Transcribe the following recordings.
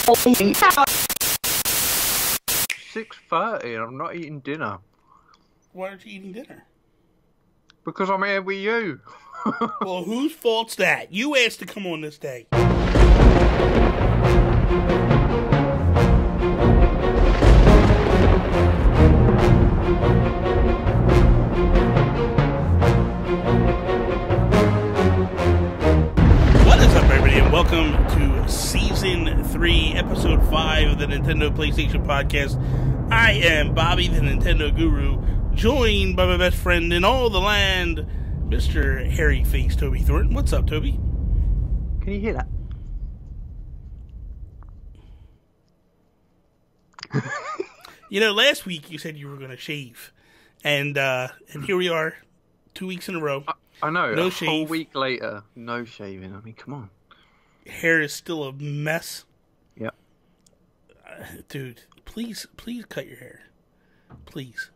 6:30 and I'm not eating dinner. Why aren't you eating dinner? Because I'm here with you. Well, whose fault's that? You asked to come on this day. What is up, everybody, and welcome to Season 3, Episode 5 of the Nintendo PlayStation Podcast. I am Bobby, the Nintendo Guru, joined by my best friend in all the land, Mr. Hairy Face Toby Thornton. What's up, Toby? Can you hear that? You know, last week you said you were going to shave, and here we are, 2 weeks in a row. I know, no a shave. whole week later, no shaving. I mean, come on. Hair is still a mess. Yep. Dude, please cut your hair. Please.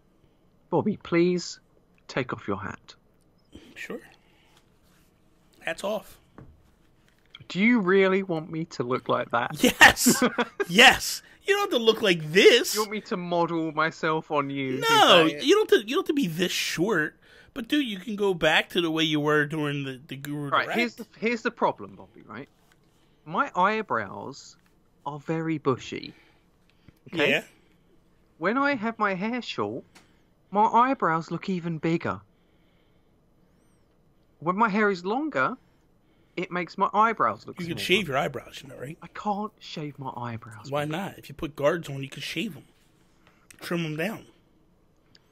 Bobby, please take off your hat. Sure. Hat's off. Do you really want me to look like that? Yes! Yes! You don't have to look like this. You want me to model myself on you? No, you don't have to be this short. But dude, you can go back to the way you were during the Guru Direct. Right, here's the problem, Bobby, right? My eyebrows are very bushy. Okay? Yeah. When I have my hair short, my eyebrows look even bigger. When my hair is longer, it makes my eyebrows look You smaller. can shave your eyebrows, you know, right? I can't shave my eyebrows. Why not? If you put guards on, you can shave them. Trim them down.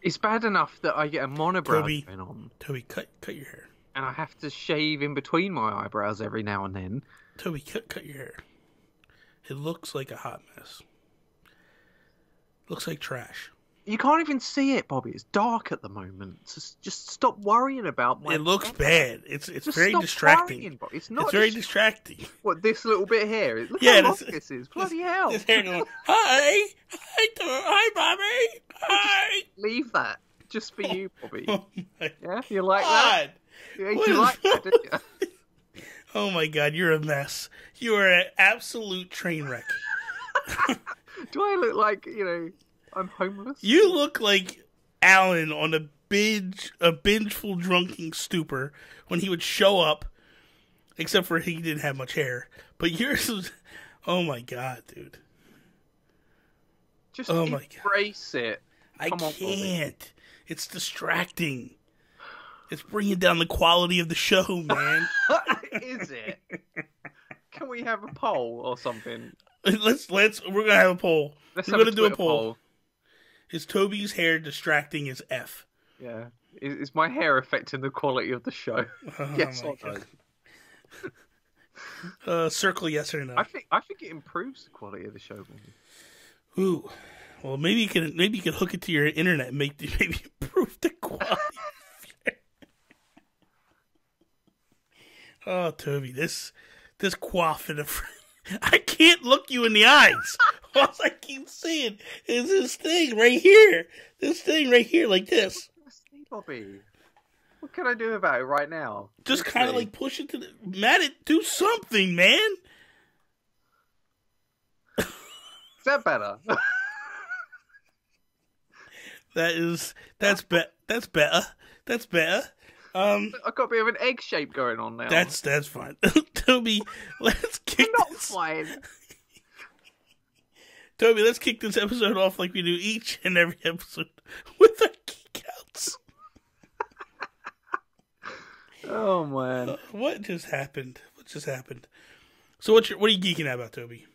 It's bad enough that I get a monobrow Toby, going on. Toby, cut your hair. And I have to shave in between my eyebrows every now and then. Toby, cut your hair. It looks like a hot mess. Looks like trash. You can't even see it, Bobby. It's dark at the moment. Just stop worrying about my... It looks bad. It's Just very stop distracting. worrying, Bobby. It's not. It's very distracting. What, this little bit here? Look Yeah, how long this is. Bloody hell. This hair going, hi, Bobby. Hi. Leave that. Just for you, Bobby. Oh my Yeah? You like God. that? You What like is- that, didn't you? Oh my God, you're a mess. You are an absolute train wreck. Do I look like, I'm homeless? You look like Alan on a bingeful drunken stupor when he would show up, except for he didn't have much hair. But yours was, oh my God, dude. Just Oh my God. embrace it. I Come on, Bobby. can't. It's distracting. It's bringing down the quality of the show, man. Is it? Can we have a poll or something? We're gonna have a poll. Let's We're have gonna do a Twitter poll. Is Toby's hair distracting as F? Yeah. Is my hair affecting the quality of the show? Oh Yes my or no? God. Circle yes or no. I think it improves the quality of the show. Maybe. Ooh. Well, maybe you can hook it to your internet and maybe improve the quality. Oh, Toby, this quaff in the I can't look you in the eyes. All I keep seeing is this thing right here. This thing right here, like this. See, Bobby. What can I do about it right now? Just kind of like push it to the... Matt, do something, man. Is that better? That's better. That's better. I've got a bit of an egg shape going on now. That's fine. Toby, let's kick not this. fine. Toby, let's kick this episode off like we do each and every episode with our Geek Outs. Oh man. What just happened? So what are you geeking out about, Toby?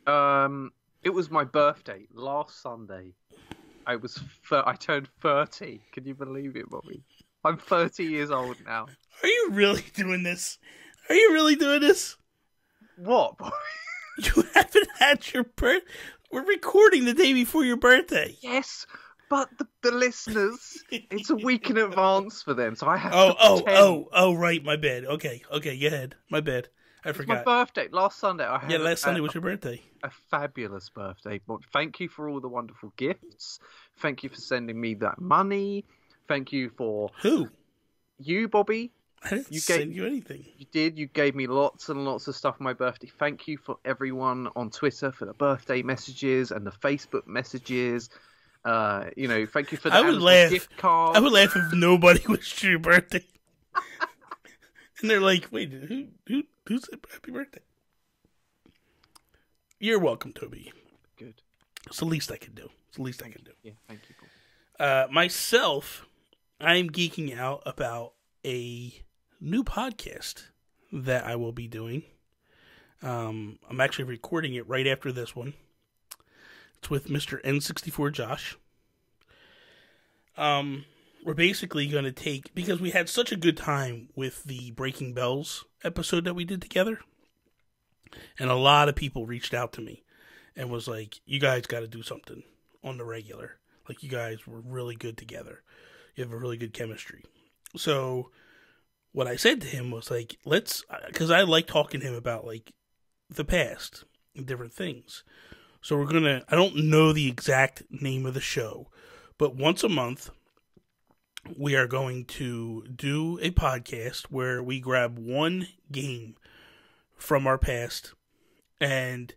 It was my birthday last Sunday. I turned 30. Can you believe it, Bobby? I'm 30 years old now. Are you really doing this? What, Bobby? You haven't had your birthday. We're recording the day before your birthday. Yes, but the listeners, it's a week in advance for them, so I have to pretend. Oh, right, my bad. Okay, go ahead. My bad. I It's forgot. my birthday. Last Sunday, I had Last Sunday was your birthday. A fabulous birthday. But thank you for all the wonderful gifts. Thank you for sending me that money. Thank you for... Who? You, Bobby. I didn't send you anything. You did. You gave me lots and lots of stuff for my birthday. Thank you for everyone on Twitter for the birthday messages and the Facebook messages. Thank you for the Amazon gift card. I would laugh if nobody wished you your birthday. And they're like, wait, who said happy birthday? You're welcome, Toby. Good. It's the least I can do. Yeah, thank you, Paul. Myself, I'm geeking out about a new podcast that I will be doing. I'm actually recording it right after this one. It's with Mr. N64 Josh. We're basically going to take, because we had such a good time with the Breaking Bells episode that we did together, and a lot of people reached out to me and was like, you guys got to do something on the regular. Like, you guys were really good together. You have a really good chemistry. So what I said to him was like, because I like talking to him about like the past and different things. So I don't know the exact name of the show, but once a month we are going to do a podcast where we grab one game from our past and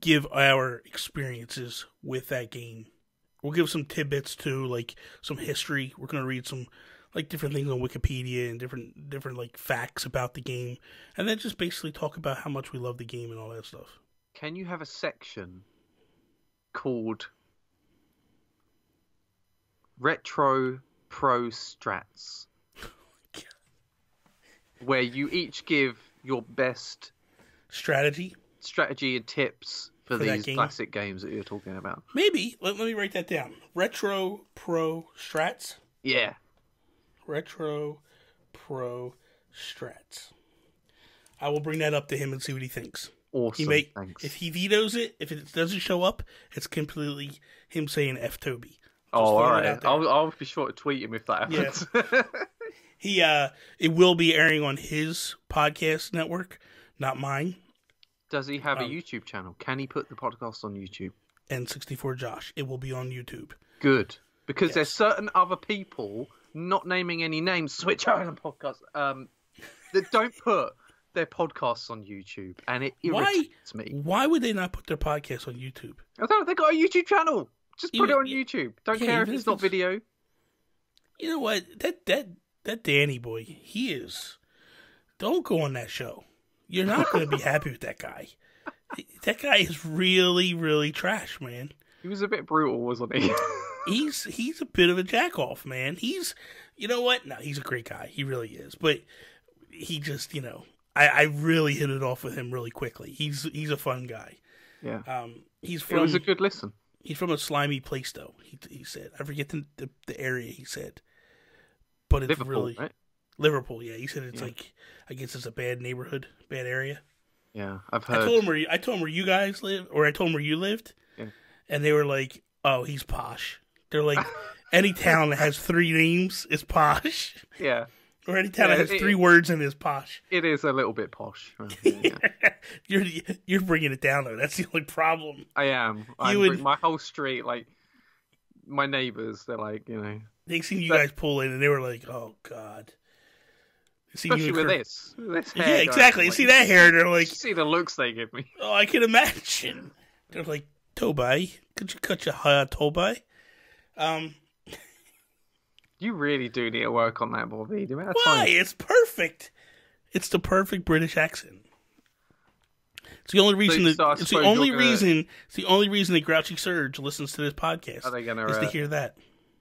give our experiences with that game. We'll give some tidbits too, like some history. We're going to read some like different things on Wikipedia and different like facts about the game, and then just basically talk about how much we love the game and all that stuff. Can you have a section called Retro Pro Strats, where you each give your best strategy and tips for these classic games that you're talking about? Maybe. Let me write that down. Retro Pro Strats? Yeah. Retro Pro Strats. I will bring that up to him and see what he thinks. Awesome. Thanks. If he vetoes it, if it doesn't show up, it's completely him saying F Toby. All right. I'll be sure to tweet him if that happens. Yeah. It will be airing on his podcast network, not mine. Does he have a YouTube channel? Can he put the podcast on YouTube? N64 Josh. It will be on YouTube. Good. Because there's certain other people, not naming any names, Switch Island podcast, that don't put their podcasts on YouTube, and it irritates me. Why would they not put their podcast on YouTube? I thought they got a YouTube channel. Just put it on YouTube. Don't care if it's not video. You know what? That Danny boy, he is. Don't go on that show. You're not going to be happy with that guy. That guy is really, really trash, man. He was a bit brutal, wasn't he? He's a bit of a jack-off, man. You know what? No, he's a great guy. He really is. But he just, I really hit it off with him really quickly. He's a fun guy. Yeah. It was a good listen. He's from a slimy place, though. He said, I forget the area he said, but it's Liverpool, really right? Liverpool. Yeah, he said it's like, I guess it's a bad neighborhood, bad area. Yeah, I've heard. I told him where you guys live, or I told him where you lived, and they were like, "Oh, he's posh." They're like, any town that has 3 names is posh. Yeah. Or any town that has 3 words in is posh. It is a little bit posh. Yeah. You're bringing it down, though. That's the only problem. I am. My whole street, like, my neighbours, they're like, They seen you guys pull in, and they were like, oh, God. Especially with this hair. Yeah, exactly. You see that hair, and they're like... See the looks they give me. Oh, I can imagine. They're like, Toby, could you cut your hair, Toby? You really do need to work on that, Bobby. Why? It's perfect. It's the perfect British accent. It's the only reason. It's the only reason that Grouchy Surge listens to this podcast. Are they gonna is to hear that?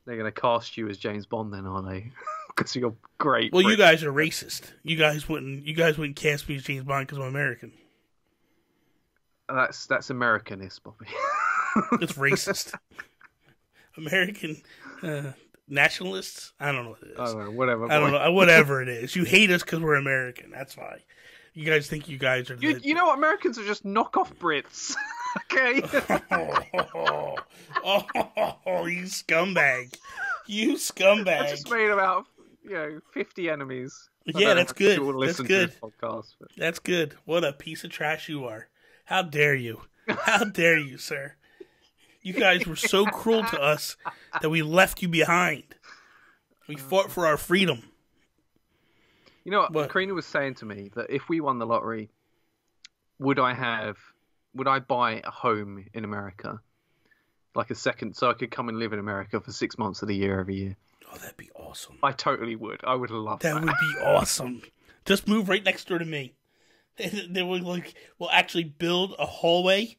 They're gonna cast you as James Bond, then, are they? Because you're great. Well, you guys are racist. You guys wouldn't cast me as James Bond because I'm American. That's Americanist, Bobby. It's racist. American nationalists? I don't know what it is. I don't know, whatever. I don't know. Whatever it is. You hate us because we're American. That's why. You guys think you guys are... You know what? Americans are just knockoff Brits. Okay? You scumbag. You scumbag. I just made about 50 enemies. Yeah, that's good. That's good. Podcast, but... That's good. What a piece of trash you are. How dare you? How dare you, sir? You guys were so cruel to us that we left you behind. We fought for our freedom. You know What? Karina was saying to me that if we won the lottery, would I buy a home in America, like a second, so I could come and live in America for 6 months of the year every year? Oh, that'd be awesome. I totally would. I would love that. That would be awesome. Just move right next door to me. They would we'll actually build a hallway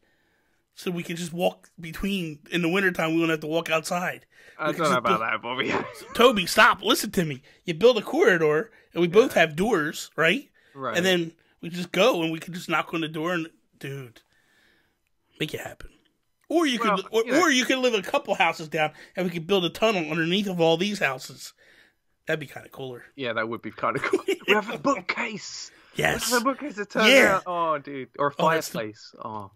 so we can just walk between. In the wintertime, we won't have to walk outside. I don't know about that, Bobby. Toby, stop. Listen to me. You build a corridor, and we both have doors, right? Right. And then we just go, and we can just knock on the door, and dude, make it happen. Or you could live a couple houses down, and we could build a tunnel underneath of all these houses. That'd be kind of cooler. Yeah, that would be kind of cool. We have a bookcase. Yes. We have a bookcase that turns out. Oh, dude. Or a fireplace. Oh,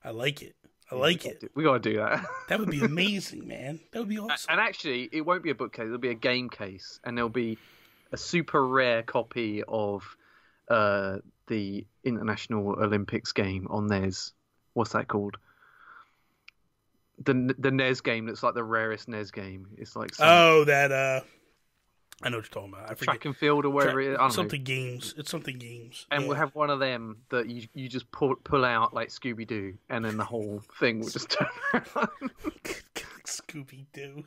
I like it. We gotta do that. That would be amazing, man. That would be awesome. And actually, it won't be a bookcase. It'll be a game case, and there'll be a super rare copy of the International Olympics game on NES. What's that called? The NES game that's like the rarest NES game. It's like I know what you're talking about. I forget. Track and field or whatever it is. I don't know. Games. It's something games. And we'll have one of them that you just pull out like Scooby Doo, and then the whole thing will just turn around. Scooby Doo,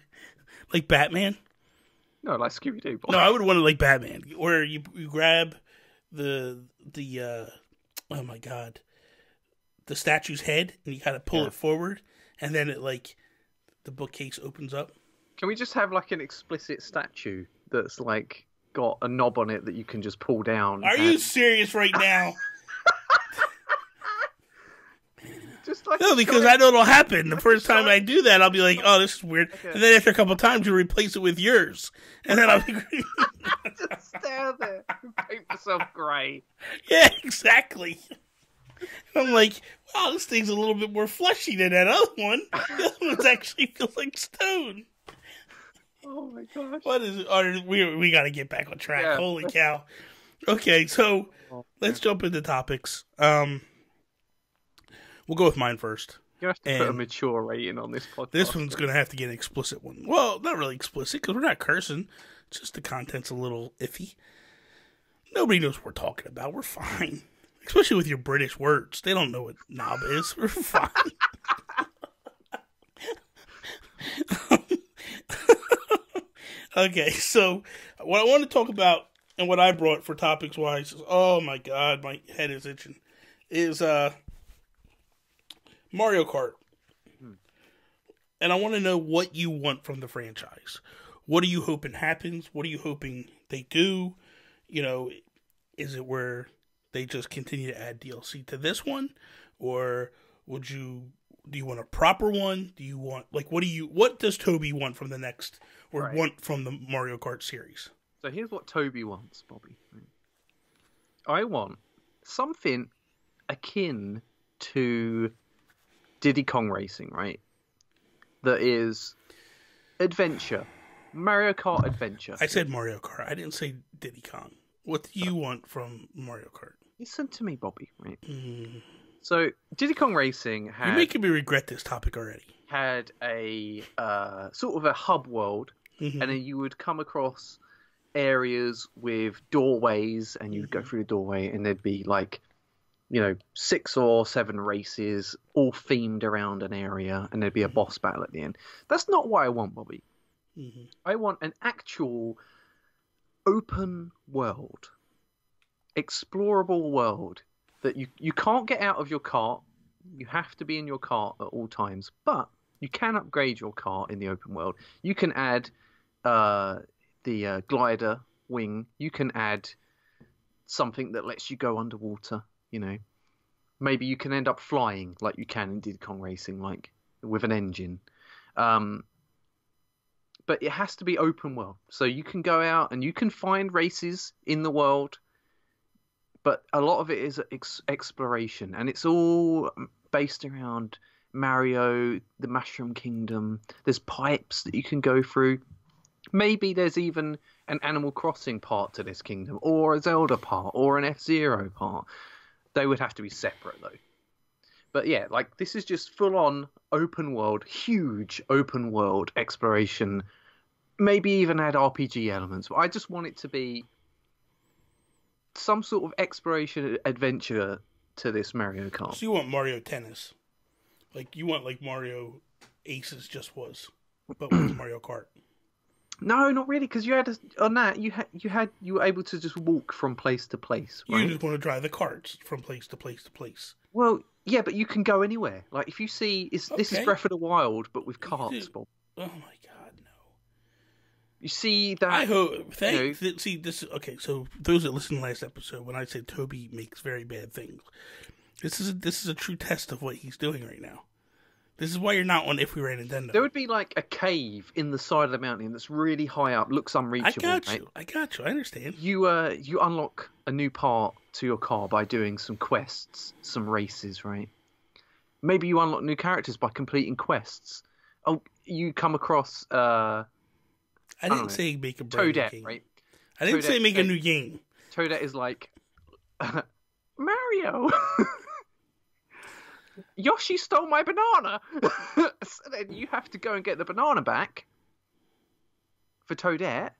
like Batman. No, like Scooby Doo. No, I would want it like Batman, where you grab the oh my god, the statue's head, and you kind of pull it forward, and then it the bookcase opens up. Can we just have like an explicit statue that's like got a knob on it that you can just pull down? Are you serious right now? Just like no, because I know it'll happen. The first time I do that, I'll be like, "Oh, this is weird," and then after a couple of times, you replace it with yours, and then I'll be just stare there and paint yourself grey. Yeah, exactly. I'm like, wow, this thing's a little bit more fleshy than that other one. The other one's actually feels like stone. Oh my gosh! What is it? We got to get back on track. Yeah. Holy cow! Okay, so let's jump into topics. We'll go with mine first. You have to put a mature rating on this podcast. This one's going to have to get an explicit one. Well, not really explicit because we're not cursing. It's just the content's a little iffy. Nobody knows what we're talking about. We're fine. Especially with your British words. They don't know what knob is. We're fine. Okay, so what I want to talk about and what I brought for topics wise is, oh my god, my head is itching, is Mario Kart. And I want to know what you want from the franchise. What are you hoping happens? What are you hoping they do? You know, is it where they just continue to add DLC to this one? Or do you want a proper one? Do you want, what does Toby want from the next, or want from the Mario Kart series? So here's what Toby wants, Bobby. I want something akin to Diddy Kong Racing, right? That is adventure. Mario Kart adventure. I said Mario Kart. I didn't say Diddy Kong. What do you want from Mario Kart? Listen to me, Bobby, right? So, Diddy Kong Racing had... You're making me regret this topic already. Had a sort of a hub world, and then you would come across areas with doorways, and you'd go through the doorway, and there'd be 6 or 7 races, all themed around an area, and there'd be a boss battle at the end. That's not what I want, Bobby. I want an actual open world, explorable world, that you can't get out of your cart. You have to be in your cart at all times, but you can upgrade your cart in the open world. You can add the glider wing. You can add something that lets you go underwater, Maybe you can end up flying like you can in Diddy Kong Racing, like with an engine. But it has to be open world. So you can go out and you can find races in the world, but a lot of it is exploration, and it's all based around Mario, the Mushroom Kingdom. There's pipes that you can go through. Maybe there's even an Animal Crossing part to this kingdom, or a Zelda part, or an F-Zero part. They would have to be separate, though. But yeah, this is just full-on open world, huge open world exploration. Maybe even add RPG elements. But I just want it to be some sort of exploration adventure to this Mario Kart. So you want Mario Tennis. Like, you want like Mario Aces just was, but with Mario Kart. No, not really, because you had on that you were able to just walk from place to place. Right? You just want to drive the carts from place to place to place. Well, yeah, but you can go anywhere. Like if you see, this is Breath of the Wild, but with carts. Bob. Oh my God, no! You see that? I hope. See this. Okay, so those that listened to the last episode, when I said Toby makes very bad things, this is a true test of what he's doing right now. This is why you're not on If We Were a Nintendo. There would be like a cave in the side of the mountain that's really high up, looks unreachable. I got you. I understand. You unlock a new part to your car by doing some quests, some races, right? Maybe you unlock new characters by completing quests. Oh, you come across I didn't say make a brand new game. Right? I didn't say make a new game. Toadette is like Mario. Yoshi stole my banana. So then you have to go and get the banana back for Toadette.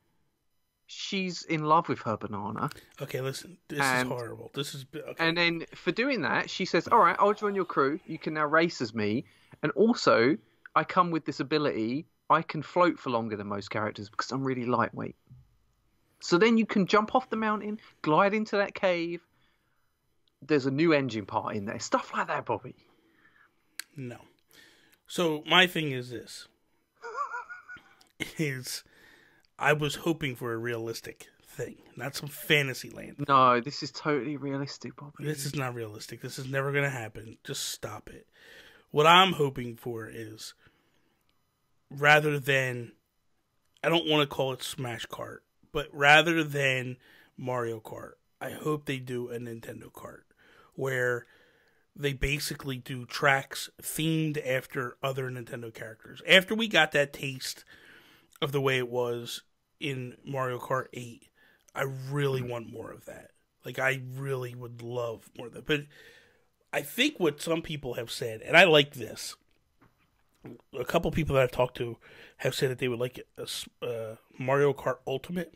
She's in love with her banana. Okay, listen. This is horrible. This is okay. And then for doing that, she says, "All right, I'll join your crew. You can now race as me. And also, I come with this ability. I can float for longer than most characters because I'm really lightweight. So then you can jump off the mountain, glide into that cave. There's a new engine part in there. Stuff like that, Bobby." No. So my thing is this. I was hoping for a realistic thing, not some fantasy land. No, this is totally realistic, Bobby. This is not realistic. This is never going to happen. Just stop it. What I'm hoping for is, rather than, I don't want to call it Smash Kart, but rather than Mario Kart, I hope they do a Nintendo Kart, where they basically do tracks themed after other Nintendo characters. After we got that taste of the way it was in Mario Kart 8, I really want more of that. Like, I really would love more of that. But I think what some people have said, and I like this, a couple people that I've talked to have said that they would like a Mario Kart Ultimate,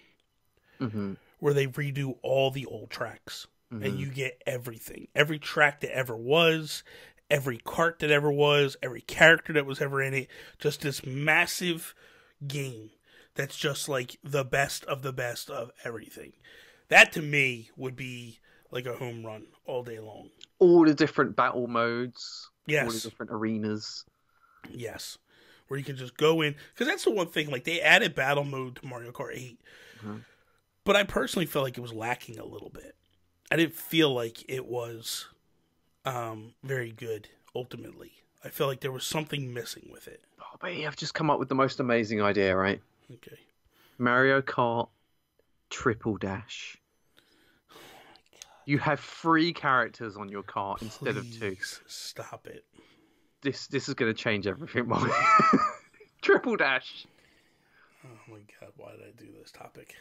where they redo all the old tracks. And you get everything. Every track that ever was, every kart that ever was, every character that was ever in it. Just this massive game that's just like the best of everything. That to me would be like a home run all day long. All the different battle modes. Yes. All the different arenas. Yes. Where you can just go in. Because that's the one thing. Like, they added battle mode to Mario Kart 8. But I personally felt like it was lacking a little bit. I didn't feel like it was very good, ultimately. I felt like there was something missing with it. Oh, but I've just come up with the most amazing idea, right? Okay. Mario Kart Triple Dash. Oh my God. You have 3 characters on your kart instead of 2. Stop it. This is going to change everything, Molly. Triple Dash. Oh my God, why did I do this topic?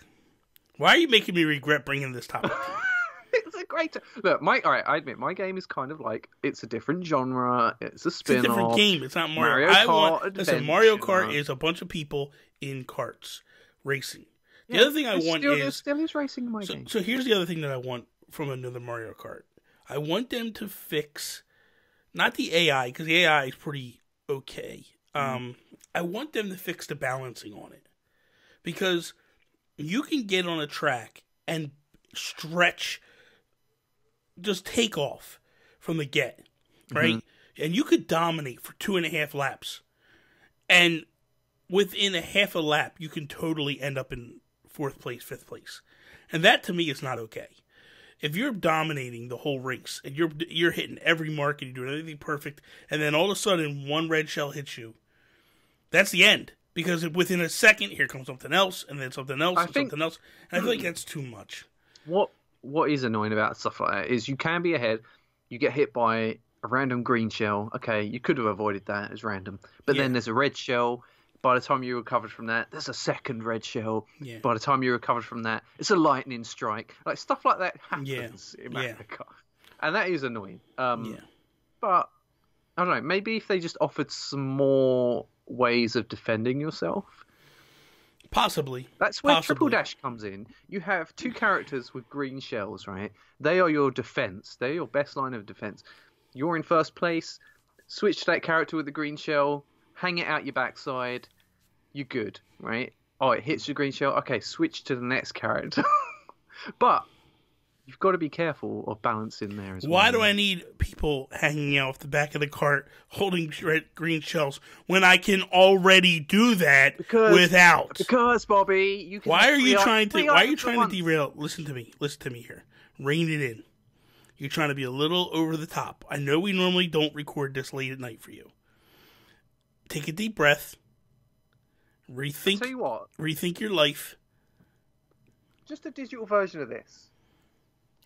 Why are you making me regret bringing this topic to you? It's a great... Look, I admit, my game is kind of like, it's a different genre, it's a spin-off. It's a different game, it's not Mario Kart. Listen, Mario Kart is a bunch of people in karts, racing. The other thing I want is... still is racing in my game. So here's the other thing that I want from another Mario Kart. I want them to fix, not the AI, because the AI is pretty okay. I want them to fix the balancing on it. Because you can get on a track and stretch... just take off from the get, right? And you could dominate for 2.5 laps. And within a half a lap, you can totally end up in 4th place, 5th place. And that, to me, is not okay. If you're dominating the whole race, and you're hitting every mark, and you're doing everything perfect, and then all of a sudden, one red shell hits you, that's the end. Because within a second, here comes something else, and then something else, something else. And I feel like that's too much. What is annoying about stuff like that is you can be ahead, you get hit by a random green shell. Okay, you could have avoided that as random. But then there's a red shell. By the time you recovered from that, there's a second red shell. Yeah. By the time you recovered from that, it's a lightning strike. Like, stuff like that happens in Mario Kart. And that is annoying. But, I don't know, maybe if they just offered some more ways of defending yourself. Possibly. That's where Triple Dash comes in. You have two characters with green shells, right? They are your defense. They're your best line of defense. You're in first place. Switch to that character with the green shell. Hang it out your backside. You're good, right? Oh, it hits your green shell. Okay, switch to the next character. But you've got to be careful of balancing there as well. Why do I need people hanging out off the back of the cart holding green shells when I can already do that without? Because, Bobby, you can. Why are you trying to derail? Listen to me here. Rein it in. You're trying to be a little over the top. I know we normally don't record this late at night for you. Take a deep breath. Rethink. Tell you what. Rethink your life. Just a digital version of this.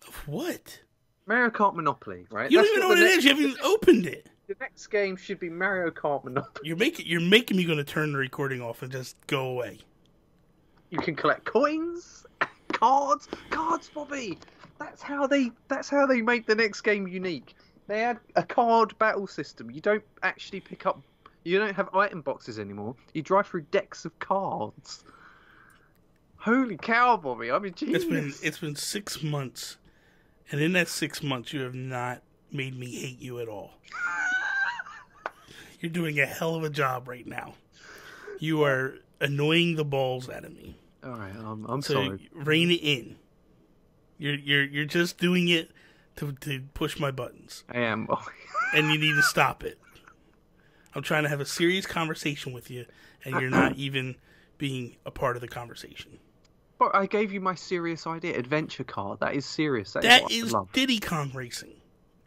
Of what? Mario Kart Monopoly, right? You don't even know what it is. You haven't even opened it. The next game should be Mario Kart Monopoly. You're making me going to turn the recording off and just go away. You can collect coins, cards, Bobby. That's how they make the next game unique. They add a card battle system. You don't actually pick up. You don't have item boxes anymore. You drive through decks of cards. Holy cow, Bobby! I'm a genius. It's been 6 months, and in that 6 months, you have not made me hate you at all. You're doing a hell of a job right now. You are annoying the balls out of me. All right, I'm sorry. Rein it in. You're just doing it to push my buttons. I am, Bobby. And you need to stop it. I'm trying to have a serious conversation with you, and you're not even being a part of the conversation. But I gave you my serious idea, adventure car. That is serious. That is Diddy Kong Racing.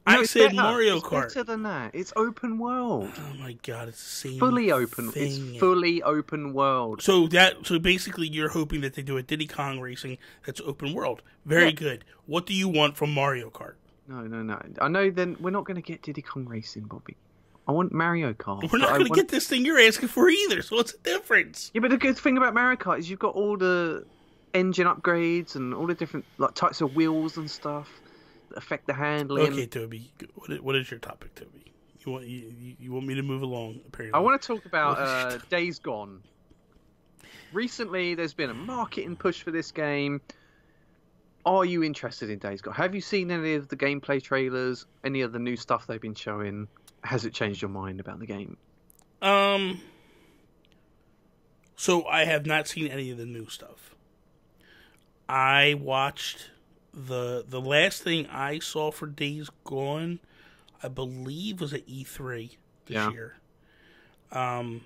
No, I said Mario Kart. It's better than that. It's open world. Oh my god, it's the same fully open. thing. It's fully open world. So basically you're hoping that they do a Diddy Kong Racing that's open world. Very good. What do you want from Mario Kart? No. I know then we're not going to get Diddy Kong Racing, Bobby. I want Mario Kart. We're not going to get this thing you're asking for either, so what's the difference? Yeah, but the good thing about Mario Kart is you've got all the engine upgrades and all the different types of wheels and stuff that affect the handling. Okay, Toby, what is your topic, Toby? You want me to move along, apparently. I want to talk about Days Gone. Recently, there's been a marketing push for this game. Are you interested in Days Gone? Have you seen any of the gameplay trailers? Any of the new stuff they've been showing? Has it changed your mind about the game? So I have not seen any of the new stuff. I watched the last thing I saw for Days Gone, I believe, was at E3 this year. The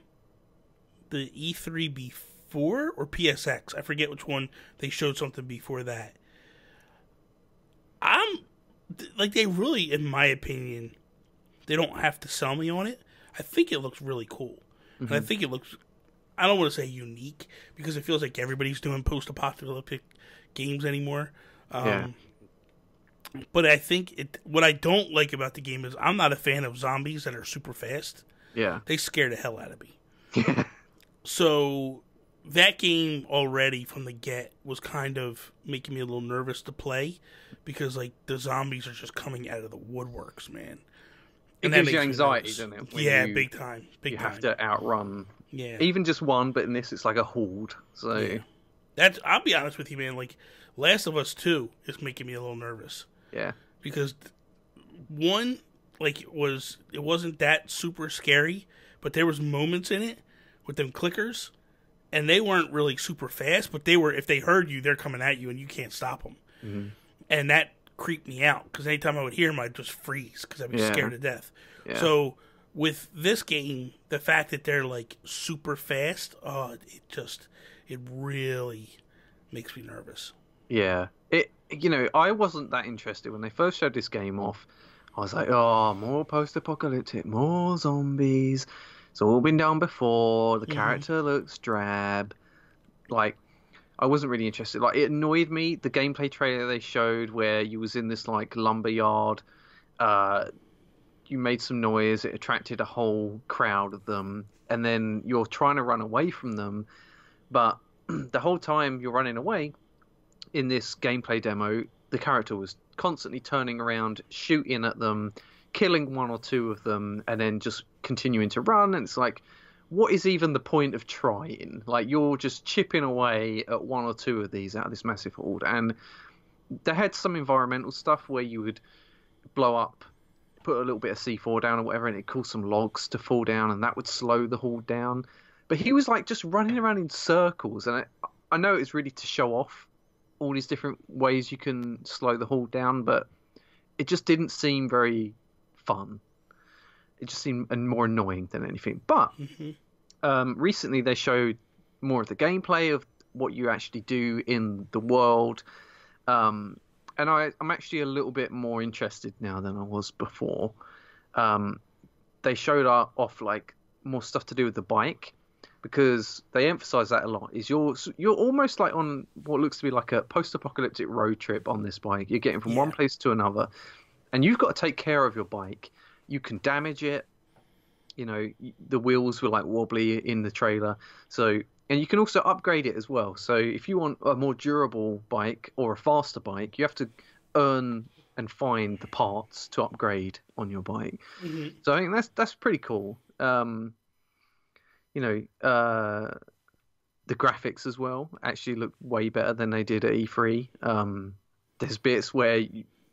E3 before or PSX, I forget which one. They showed something before that. They really, in my opinion, they don't have to sell me on it. I think it looks really cool. Mm-hmm. And I think it looks, I don't want to say unique, because it feels like everybody's doing post-apocalyptic games anymore. But I think what I don't like about the game is I'm not a fan of zombies that are super fast. Yeah. They scare the hell out of me. So that game already from the get was kind of making me a little nervous to play, because the zombies are just coming out of the woodworks, man. And it gives you anxiety, doesn't it? Big time. You have to outrun. Yeah. Even just one, but in this it's like a horde. So I'll be honest with you, man. Last of Us 2 is making me a little nervous. Yeah. Because one, it wasn't that super scary, but there was moments in it with them clickers, and they weren't really super fast, but they were, if they heard you, they're coming at you and you can't stop them. Mm-hmm. And that creeped me out, because anytime I would hear them, I'd just freeze, because I'd be scared to death. Yeah. So with this game, the fact that they're super fast, it really makes me nervous. Yeah. I wasn't that interested when they first showed this game off. I was like, oh, more post-apocalyptic, more zombies. It's all been done before. The character looks drab. I wasn't really interested. It annoyed me, the gameplay trailer they showed where you was in this lumber yard. You made some noise. It attracted a whole crowd of them, and then you're trying to run away from them, but the whole time you're running away in this gameplay demo, the character was constantly turning around, shooting at them, killing one or two of them, and then just continuing to run. And it's what is even the point of trying? Like, you're just chipping away at one or two of these out of this massive horde. And they had some environmental stuff where you would blow up, put a little bit of C4 down or whatever, and it'd cause some logs to fall down, and that would slow the horde down. But he was like just running around in circles, and I know it's really to show off all these different ways you can slow the horde down, but it just didn't seem very fun. It just seemed more annoying than anything. But recently they showed more of the gameplay of what you actually do in the world. And I'm actually a little bit more interested now than I was before. They showed off like more stuff to do with the bike, because they emphasize that a lot. Is you're almost like on what looks to be like a post-apocalyptic road trip on this bike. You're getting from one place to another, and you've got to take care of your bike. You can damage it. You know, the wheels were like wobbly in the trailer. So, and you can also upgrade it as well. So if you want a more durable bike or a faster bike, you have to earn and find the parts to upgrade on your bike. So I think that's pretty cool. You know, the graphics as well actually look way better than they did at E3. There's bits where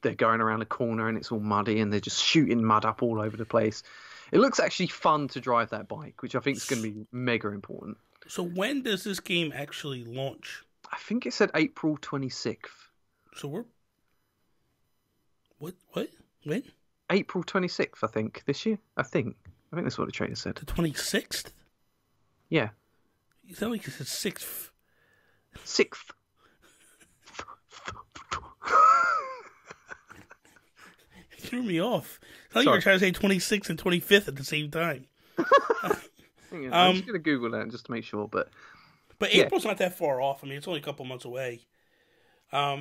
they're going around a corner and it's all muddy and they're just shooting mud up all over the place. It looks actually fun to drive that bike, which I think is going to be mega important. So when does this game actually launch? I think it said April 26th. So we're... What? When? April 26th, I think, this year. I think that's what the trailer said. The 26th? Yeah. You sound like you said 6th. 6th. You threw me off. I thought you were trying to say 26th and 25th at the same time. I'm just going to Google that just to make sure. But April's not that far off. I mean, it's only a couple months away. I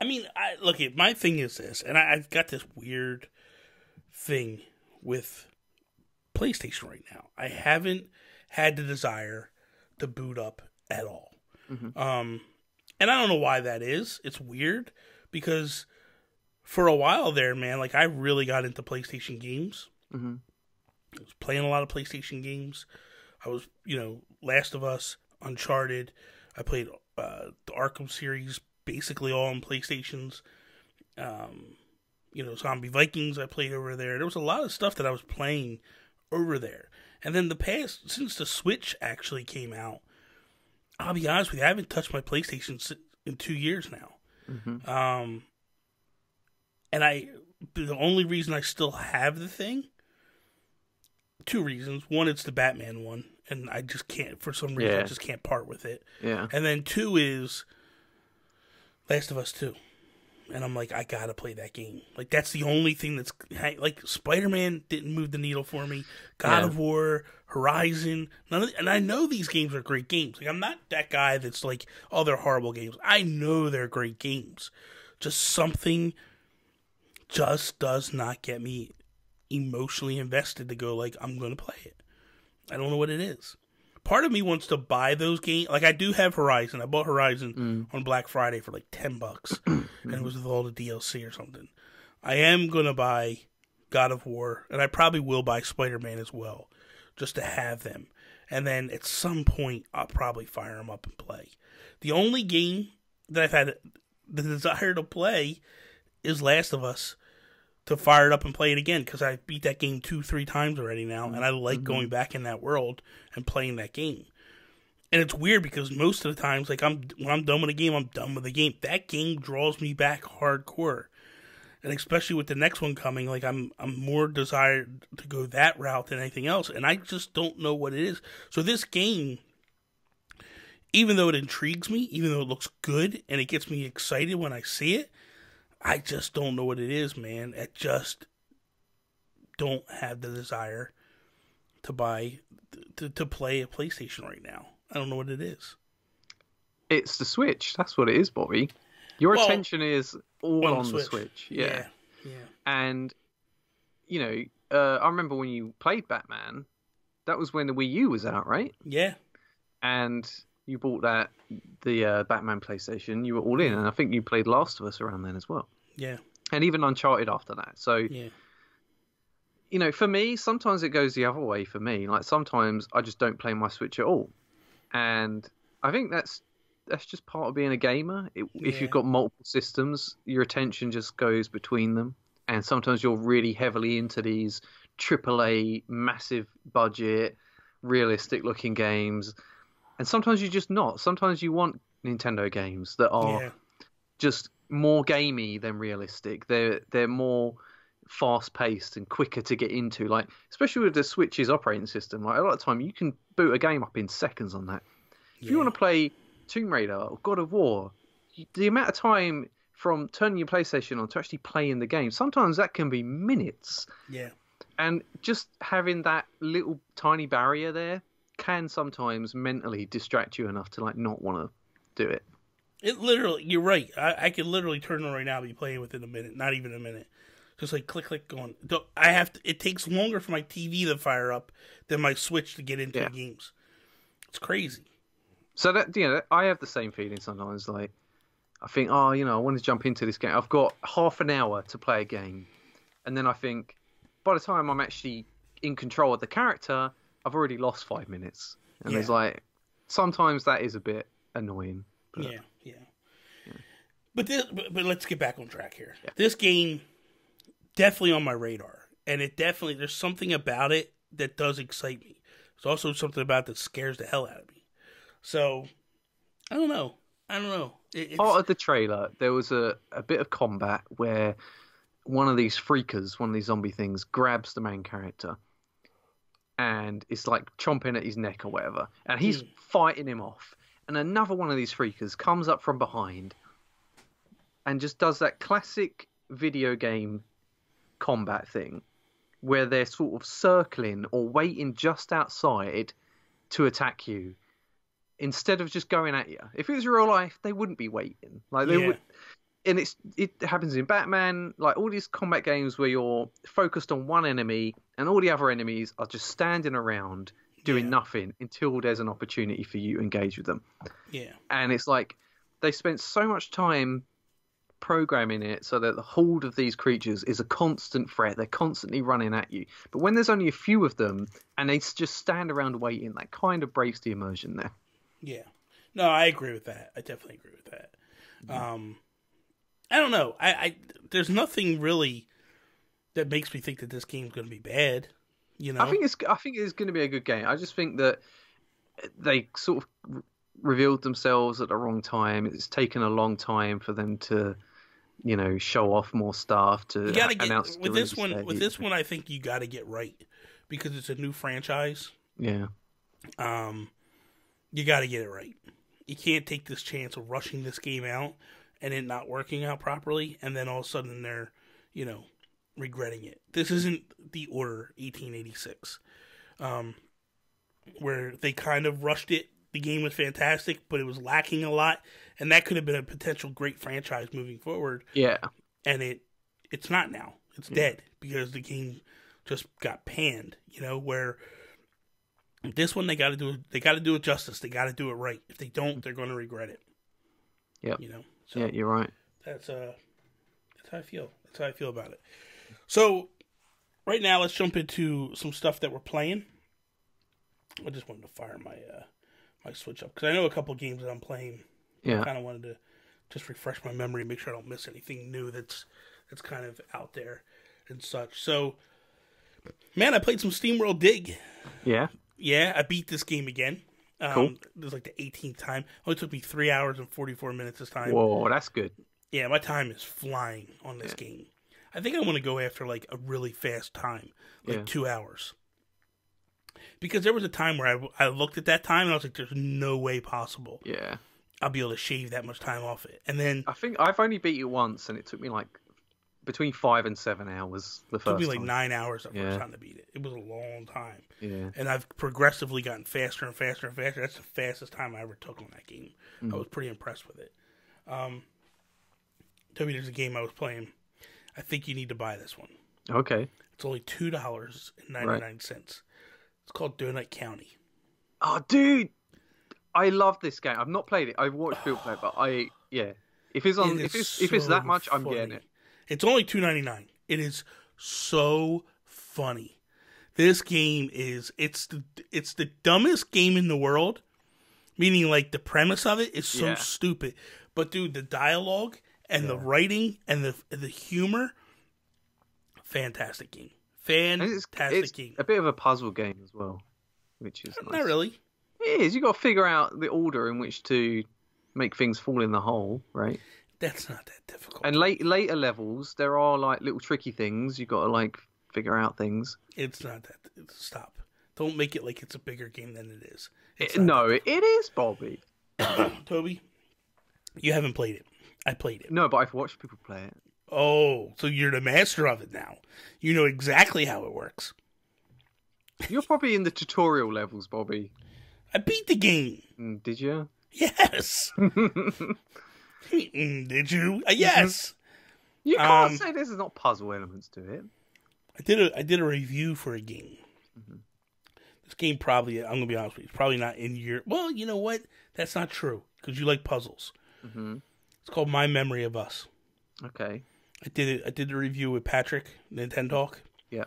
mean, look, my thing is this, and I've got this weird thing with PlayStation right now. I haven't had the desire to boot up at all. And I don't know why that is. It's weird because for a while there, man, like I really got into PlayStation games. I was playing a lot of PlayStation games. I was, Last of Us, Uncharted. I played the Arkham series basically all on PlayStations. Zombie Vikings I played over there. There was a lot of stuff that I was playing over there. And then since the Switch actually came out, I'll be honest with you, I haven't touched my PlayStation in 2 years now. And the only reason I still have the thing, two reasons. One, it's the Batman one, and I just can't, for some reason, I just can't part with it. Yeah. And then two is Last of Us 2. And I'm like, I gotta play that game. Like, that's the only thing that's... Like, Spider-Man didn't move the needle for me. God of War, Horizon, and I know these games are great games. Like, I'm not that guy that's like, oh, they're horrible games. I know they're great games. Just something just does not get me emotionally invested to go, like, I'm gonna play it. I don't know what it is. Part of me wants to buy those games. Like, I do have Horizon. I bought Horizon on Black Friday for like $10, and it was with all the DLC or something. I am going to buy God of War, and I probably will buy Spider-Man as well, just to have them. And then at some point, I'll probably fire them up and play. The only game that I've had the desire to play is Last of Us, to fire it up and play it again, because I beat that game 2-3 times already now, and I like going back in that world and playing that game. And it's weird because most of the times, like, when I'm done with a game, I'm done with the game. That game draws me back hardcore. And especially with the next one coming, like, I'm more desired to go that route than anything else, and I just don't know what it is. So this game, even though it intrigues me, even though it looks good, and it gets me excited when I see it, I just don't know what it is, man. I just don't have the desire to play a PlayStation right now. I don't know what it is. It's the Switch. That's what it is, Bobby. Your attention is all on the Switch. Yeah. And, I remember when you played Batman, that was when the Wii U was out, right? Yeah. And you bought the Batman PlayStation, you were all in, and I think you played Last of Us around then as well. Yeah. And even Uncharted after that. So, you know, for me, sometimes it goes the other way for me. Like, sometimes I just don't play my Switch at all. And I think that's just part of being a gamer. If you've got multiple systems, your attention just goes between them. And sometimes you're really heavily into these AAA, massive budget, realistic looking games. And sometimes you're just not. Sometimes you want Nintendo games that are just more gamey than realistic. They're more fast paced and quicker to get into. Like, especially with the Switch's operating system, like a lot of time you can boot a game up in seconds on that. If you want to play Tomb Raider or God of War, the amount of time from turning your PlayStation on to actually playing the game, sometimes that can be minutes. Yeah. And just having that little tiny barrier there can sometimes mentally distract you enough to like not want to do it. It literally, you're right. I could literally turn on right now and be playing within a minute, not even a minute. Just like click, click, going. It takes longer for my TV to fire up than my Switch to get into the games. It's crazy. So that, you know, I have the same feeling sometimes. Like, I think, oh, you know, I want to jump into this game. I've got half an hour to play a game. And then I think, by the time I'm actually in control of the character, I've already lost 5 minutes. And it's like, sometimes that is a bit annoying. But, yeah. But let's get back on track here. Yeah. This game, definitely on my radar. And there's something about it that does excite me. There's also something about it that scares the hell out of me. So, I don't know. Part of the trailer, there was a bit of combat where one of these freakers, one of these zombie things, grabs the main character. And it's like chomping at his neck or whatever. And he's fighting him off. And another one of these freakers comes up from behind and just does that classic video game combat thing where they're sort of circling or waiting just outside to attack you instead of just going at you. If it was real life, they wouldn't be waiting. Like they would. And it happens in Batman, like all these combat games where you're focused on one enemy and all the other enemies are just standing around doing nothing until there's an opportunity for you to engage with them. Yeah. And it's like they spent so much time programming it so that the horde of these creatures is a constant threat. They're constantly running at you. But when there's only a few of them and they just stand around waiting, that kind of breaks the immersion there. Yeah. No, I agree with that. I definitely agree with that. I don't know. I there's nothing really that makes me think that this game's going to be bad. You know, I think it's going to be a good game. I just think that they sort of revealed themselves at the wrong time. It's taken a long time for them to, you know, show off more stuff to announce. With this one, I think you got to get right because it's a new franchise. Yeah. You got to get it right. You can't take this chance of rushing this game out and it not working out properly, and then all of a sudden they're, you know, regretting it. This isn't The Order 1886, where they kind of rushed it. The game was fantastic, but it was lacking a lot, and that could have been a potential great franchise moving forward. Yeah. And it's not now. It's dead because the game just got panned, you know, where this one they got to do it justice. They got to do it right. If they don't, they're going to regret it. Yeah. You know. So yeah, you're right. That's how I feel. That's how I feel about it. So, right now, let's jump into some stuff that we're playing. I just wanted to fire my my Switch up because I know a couple games that I'm playing. Yeah. I kind of wanted to just refresh my memory, make sure I don't miss anything new that's kind of out there and such. So, man, I played some SteamWorld Dig. Yeah. Yeah, I beat this game again. Cool. This is like the 18th time. It only took me 3 hours and 44 minutes this time. Whoa, that's good. Yeah, my time is flying on this game. I think I want to go after like a really fast time, like 2 hours. Because there was a time where I looked at that time and I was like, there's no way possible. Yeah. I'll be able to shave that much time off it. And then I think I've only beat it once and it took me like between 5 and 7 hours the first time. It took me like 9 hours the first time to beat it. It was a long time. Yeah. And I've progressively gotten faster and faster and faster. That's the fastest time I ever took on that game. I was pretty impressed with it. Toby, there's a game I was playing. I think you need to buy this one. Okay. It's only $2.99. Right. It's called Donut County. Oh, dude. I love this game. I've not played it. I've watched people play it, but if it's that much, I'm getting it. It's only $2.99. It is so funny. This game is it's the dumbest game in the world. Meaning, like, the premise of it is so stupid. But, dude, the dialogue and the writing and the humor, fantastic game. Fantastic game. A bit of a puzzle game as well, which is nice. Not really. It is. You got to figure out the order in which to make things fall in the hole, right? That's not that difficult. And later levels, there are, like, little tricky things. You got to, like, figure out things. It's not that. Stop. Don't make it like it's a bigger game than it is. No, it is, Bobby. Toby, you haven't played it. I played it. No, but I've watched people play it. Oh, so you're the master of it now. You know exactly how it works. You're probably in the tutorial levels, Bobby. I beat the game. Did you? Yes. Did you? Yes. You can't say there's not puzzle elements to it. I did a review for a game. Mm-hmm. This game probably, I'm going to be honest with you, it's probably not in your... Well, you know what? That's not true, because you like puzzles. Mm-hmm. It's called My Memory of Us. Okay. I did the review with Patrick, Nintendo Talk. Yeah.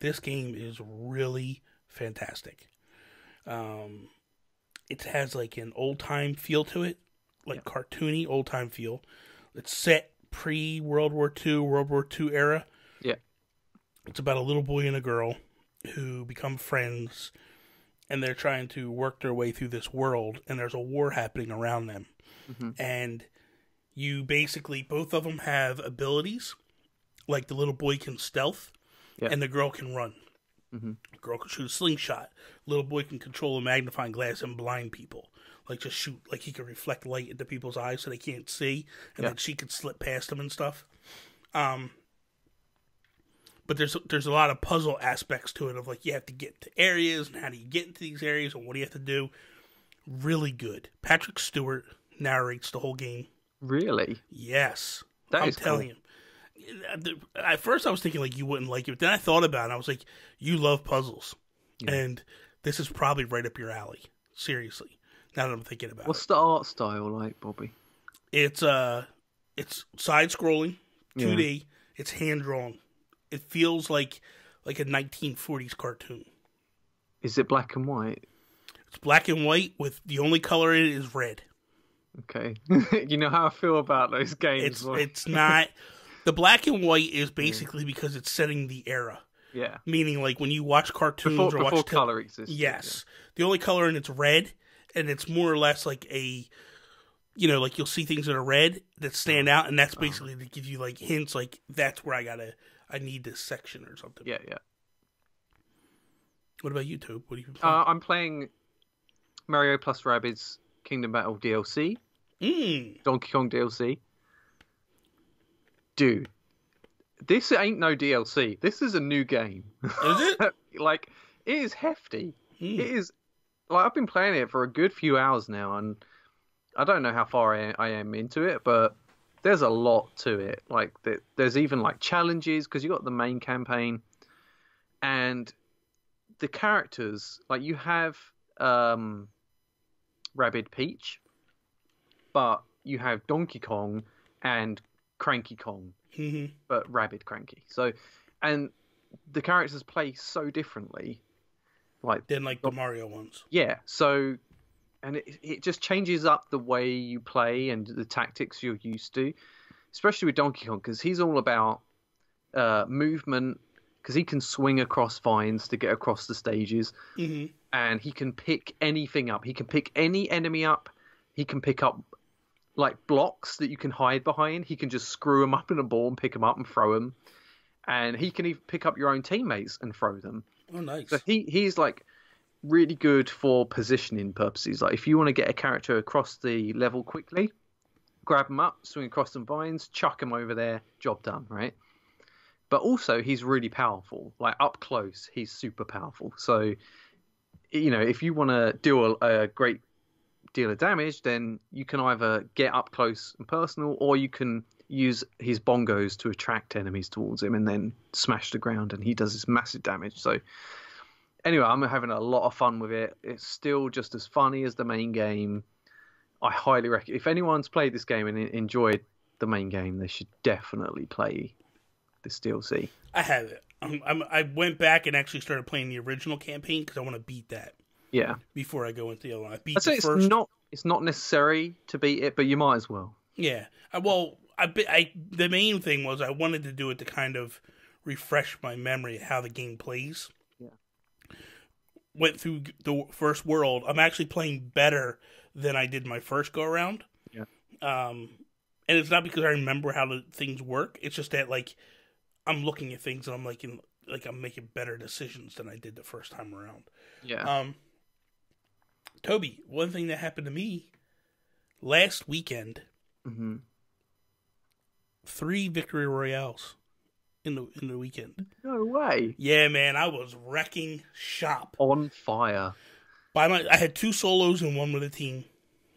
This game is really fantastic. It has like an old-time feel to it, like cartoony old-time feel. It's set pre-World War II, World War II era. Yeah. It's about a little boy and a girl who become friends, and they're trying to work their way through this world, and there's a war happening around them. Mm-hmm. And you basically, both of them have abilities, like the little boy can stealth, and the girl can run. Mm-hmm. The girl can shoot a slingshot. The little boy can control a magnifying glass and blind people. Like, just shoot, like he can reflect light into people's eyes so they can't see, and then she could slip past them and stuff. But there's a lot of puzzle aspects to it of, like, you have to get to areas, and how do you get into these areas, and what do you have to do. Really good. Patrick Stewart narrates the whole game. Really? Yes. I'm telling you. At first I was thinking, like, you wouldn't like it, but then I thought about it, and I was like, you love puzzles. Yeah. And this is probably right up your alley. Seriously. Now that I'm thinking about it. What's the art style like, Bobby? It's side-scrolling, 2D. Yeah. It's hand-drawn. It feels like a 1940s cartoon. Is it black and white? It's black and white with the only color in it is red. Okay. You know how I feel about those games. It's not... The black and white is basically because it's setting the era. Yeah. Meaning, like, when you watch cartoons or watch... Before color exists. Yes. Yeah. The only color in it's red, and it's more or less like a... You know, like, you'll see things that are red that stand out, and that's basically to give you, like, hints, like, that's where I need this section or something. Yeah, yeah. What about you, Tobe? What are you playing? I'm playing Mario plus Rabbids Kingdom Battle DLC. Donkey Kong DLC. Dude, this ain't no DLC. This is a new game. Is it? Like, it is hefty. It is... Like, I've been playing it for a good few hours now, and I don't know how far I am into it, but there's a lot to it. Like, there's even, like, challenges, because you got the main campaign, and the characters, like, you have Rabbid Peach, but you have Donkey Kong and Cranky Kong, but Rabbid Cranky. So, and the characters play so differently, like than like the Mario ones. Yeah. So, and it just changes up the way you play and the tactics you're used to, especially with Donkey Kong, because he's all about movement, because he can swing across vines to get across the stages, and he can pick anything up. He can pick any enemy up. He can pick up like blocks that you can hide behind. He can just screw them up in a ball and pick them up and throw them. And he can even pick up your own teammates and throw them. Oh, nice. So he's like really good for positioning purposes. Like, if you want to get a character across the level quickly, grab them up, swing across some vines, chuck them over there, job done, right? But also, he's really powerful. Like, up close, he's super powerful. So, you know, if you want to do a great deal of damage, then you can either get up close and personal, or you can use his bongos to attract enemies towards him and then smash the ground, and he does this massive damage. So anyway, I'm having a lot of fun with it. It's still just as funny as the main game. I highly recommend, if anyone's played this game and enjoyed the main game, they should definitely play this DLC. I have it. I went back and actually started playing the original campaign because I want to beat that. Yeah. Before I go into the other one, I beat I'd say the first. It's not necessary to beat it, but you might as well. Yeah. The main thing was I wanted to do it to kind of refresh my memory of how the game plays. Yeah. Went through the first world. I'm actually playing better than I did my first go around. Yeah. And it's not because I remember how things work. It's just that like I'm looking at things and I'm like I'm making better decisions than I did the first time around. Yeah. Toby, one thing that happened to me last weekend. Mm-hmm. 3 victory royales in the weekend. No way. Yeah, man, I was wrecking shop. On fire. I had 2 solos and 1 with a team.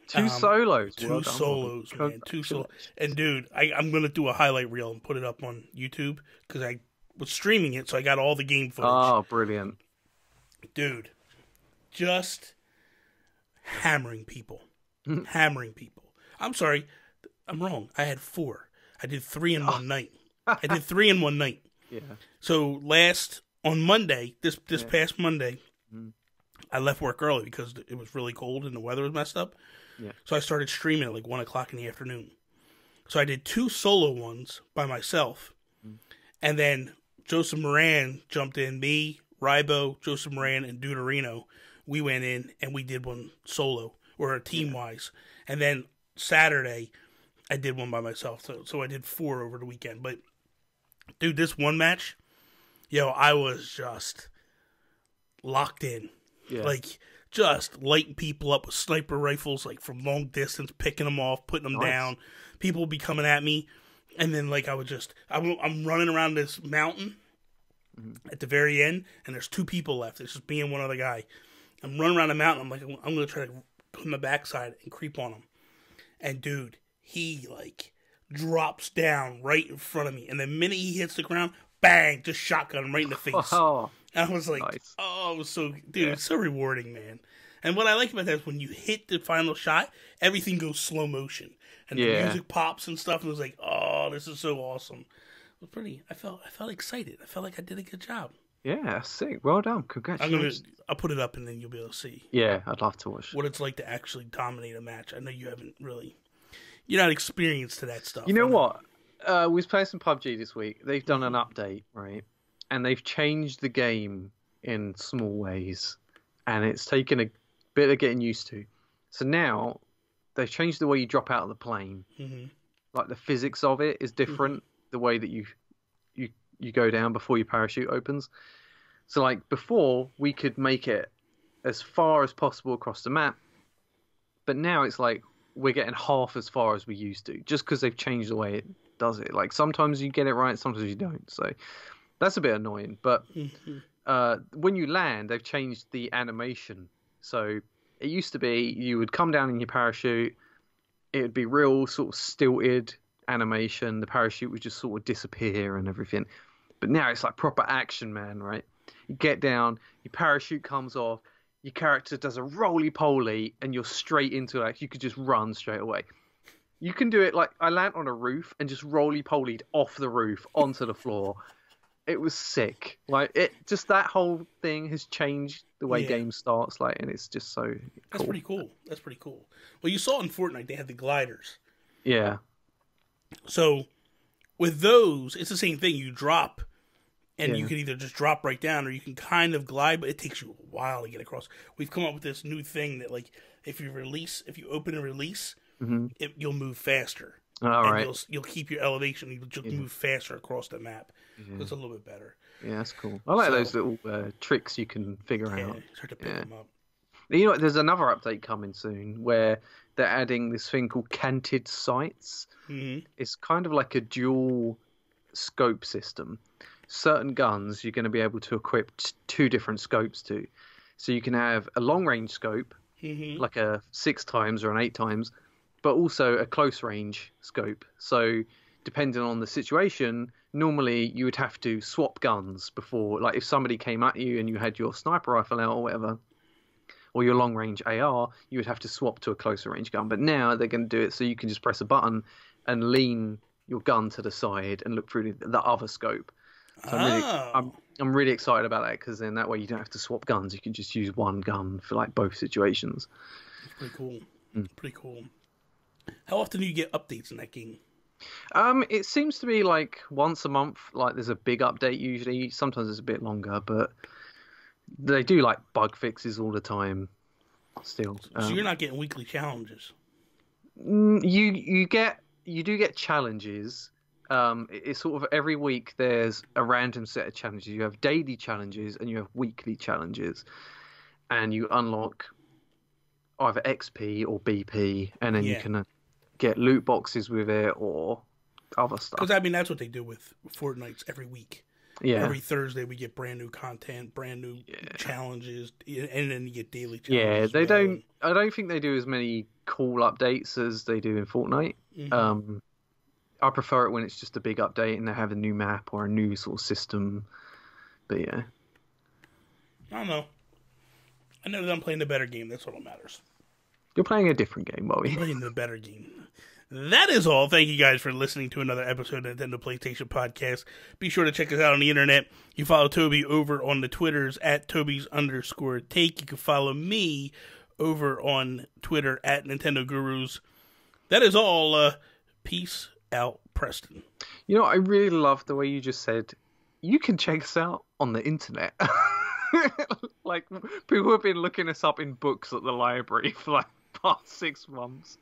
2 solos. 2 solos, man. 2 solos. And dude, I'm gonna do a highlight reel and put it up on YouTube because I was streaming it, so I got all the game footage. Oh, brilliant. Dude, just hammering people. Hammering people. I'm sorry, I'm wrong. I had 4. I did 3 in one night. I did 3 in one night. Yeah. So on Monday, this past Monday, I left work early because it was really cold and the weather was messed up. Yeah. So I started streaming at like 1 o'clock in the afternoon. So I did 2 solo ones by myself. And then Joseph Moran jumped in. Me, Rybo, Joseph Moran, and Deuterino. We went in and we did one solo, or team-wise. And then Saturday, I did one by myself. So I did 4 over the weekend. But, dude, this one match, I was just locked in. Yeah. Like, just lighting people up with sniper rifles, like, from long distance, picking them off, putting them down. People would be coming at me. And then, like, I'm running around this mountain at the very end, and there's 2 people left. It's just me and one other guy. I'm running around the mountain. I'm like, I'm going to try to go on the backside and creep on him. And, dude, he, like, drops down right in front of me. And the minute he hits the ground, bang, just shotgun him right in the face. Oh, and I was like, nice. it was so, dude, it's so rewarding, man. And what I like about that is when you hit the final shot, everything goes slow motion. And the music pops and stuff. And it was like, oh, this is so awesome. It was I felt excited. I felt like I did a good job. Yeah, sick. Well done. Congratulations. I'll put it up and then you'll be able to see. Yeah, I'd love to watch what it's like to actually dominate a match. I know you're not experienced to that stuff. You know what? We was playing some PUBG this week. They've done an update, right? And they've changed the game in small ways. And it's taken a bit of getting used to. So now they've changed the way you drop out of the plane. Mm-hmm. Like the physics of it is different. Mm-hmm. The way that you go down before your parachute opens. So like before, we could make it as far as possible across the map. But now it's like we're getting half as far as we used to, just because they've changed the way it does it. Like sometimes you get it right, sometimes you don't. So that's a bit annoying. But when you land, they've changed the animation. So it used to be you would come down in your parachute. It would be real sort of stilted animation. The parachute would just sort of disappear and everything. But now it's like proper action, man, right? You get down, your parachute comes off, your character does a roly-poly, and you're straight into it. Like, you could just run straight away. You can do it like I land on a roof and just roly-polied off the roof onto the floor. It was sick. Like that whole thing has changed the way games starts. Like, and it's just so cool. That's pretty cool. Well, you saw in Fortnite they had the gliders. Yeah. So with those, it's the same thing. You drop, and you can either just drop right down, or you can kind of glide, but it takes you a while to get across. We've come up with this new thing that, like, if you open and release, you'll move faster. All right. You'll keep your elevation. You'll move faster across the map. It's a little bit better. Yeah, that's cool. I like those little tricks you can figure out. Start to pick them up. You know what? There's another update coming soon where they're adding this thing called canted sights. Mm-hmm. It's kind of like a dual scope system. Certain guns you're going to be able to equip 2 different scopes to. So you can have a long range scope, like a 6x or an 8x, but also a close range scope. So depending on the situation, normally you would have to swap guns before, like if somebody came at you and you had your sniper rifle out or whatever, or your long range AR, you would have to swap to a closer range gun. But now they're going to do it so you can just press a button and lean your gun to the side and look through the other scope. So I'm really excited about that, because then that way you don't have to swap guns. You can just use one gun for like both situations. That's pretty cool. Pretty cool. How often do you get updates in that game? It seems to be like once a month. Like there's a big update usually. Sometimes it's a bit longer, but they do like bug fixes all the time. Still, so you're not getting weekly challenges. You do get challenges. It's sort of every week there's a random set of challenges. You have daily challenges and you have weekly challenges, and you unlock either XP or BP, and then you can get loot boxes with it or other stuff. Because I mean that's what they do with Fortnite's every week. Yeah. Every Thursday we get brand new content, brand new challenges, and then you get daily challenges. Yeah, don't. I don't think they do as many cool updates as they do in Fortnite. Mm-hmm. I prefer it when it's just a big update and they have a new map or a new sort of system. But yeah, I don't know. I know that I'm playing the better game. That's all that matters. You're playing a different game, Bobby. I'm playing the better game. That is all. Thank you guys for listening to another episode of Nintendo PlayStation Podcast. Be sure to check us out on the internet. You follow Toby over on the Twitters at Toby's_take. You can follow me over on Twitter at Nintendo Gurus. That is all. Peace out, Preston. You know, I really love the way you just said, you can check us out on the internet. Like, people have been looking us up in books at the library for like past 6 months.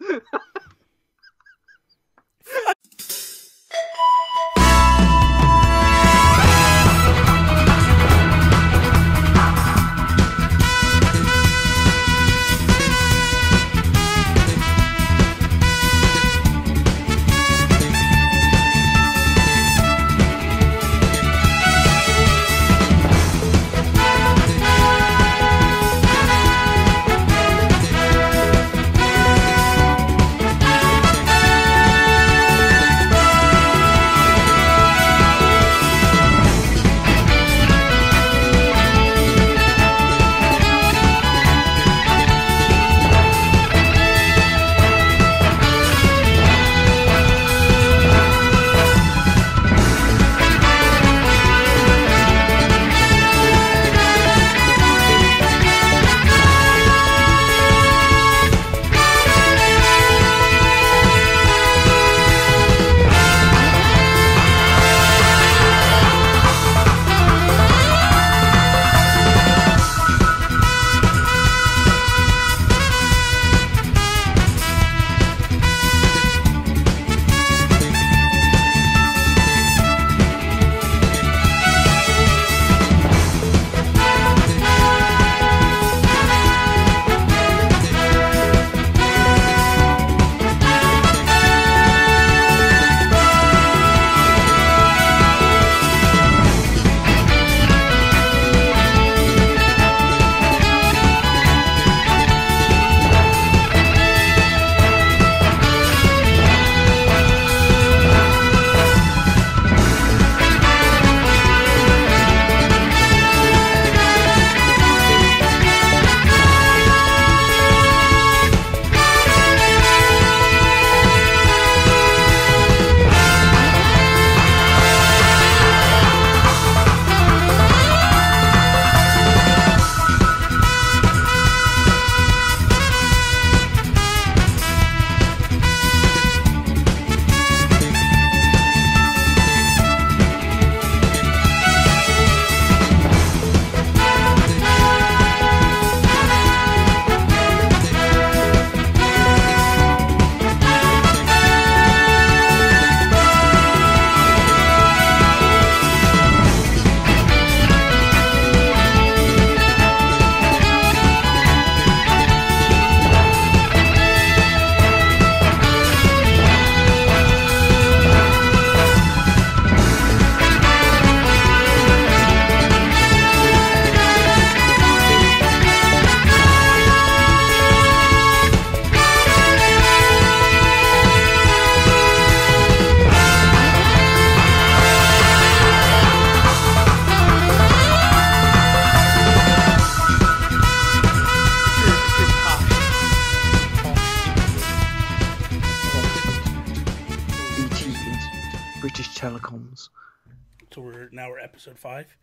now we're episode 5.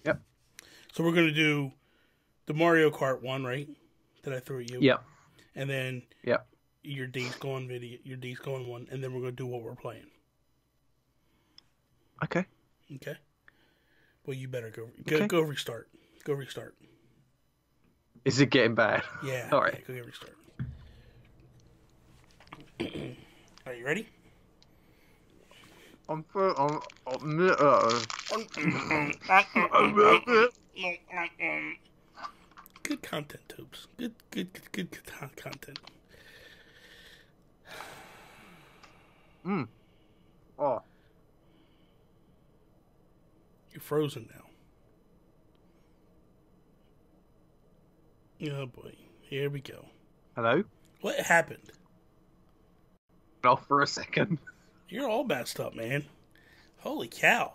Yep. So we're going to do the Mario Kart one, right? That I threw at you. Yep. And then Yep. your Days Gone video, your Days Gone one, and then we're going to do what we're playing. Okay. Okay. Well, you better go restart. Go restart. Is it getting bad? Yeah. All right. Yeah, go get restart. Are you ready? Good content, Tubes. Good content. Oh. You're frozen now. Oh boy. Here we go. Hello? What happened? Off for a second. You're all messed up, man. Holy cow.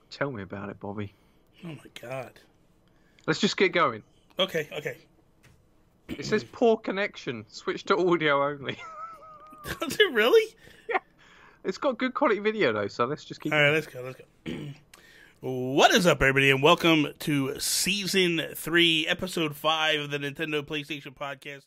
Tell me about it, Bobby. Oh my god. Let's just get going. Okay. It says poor connection. Switch to audio only. Does it really? Yeah. It's got good quality video though, so let's just keep Alright, let's go. What is up, everybody, and welcome to Season 3, Episode 5 of the Nintendo PlayStation Podcast.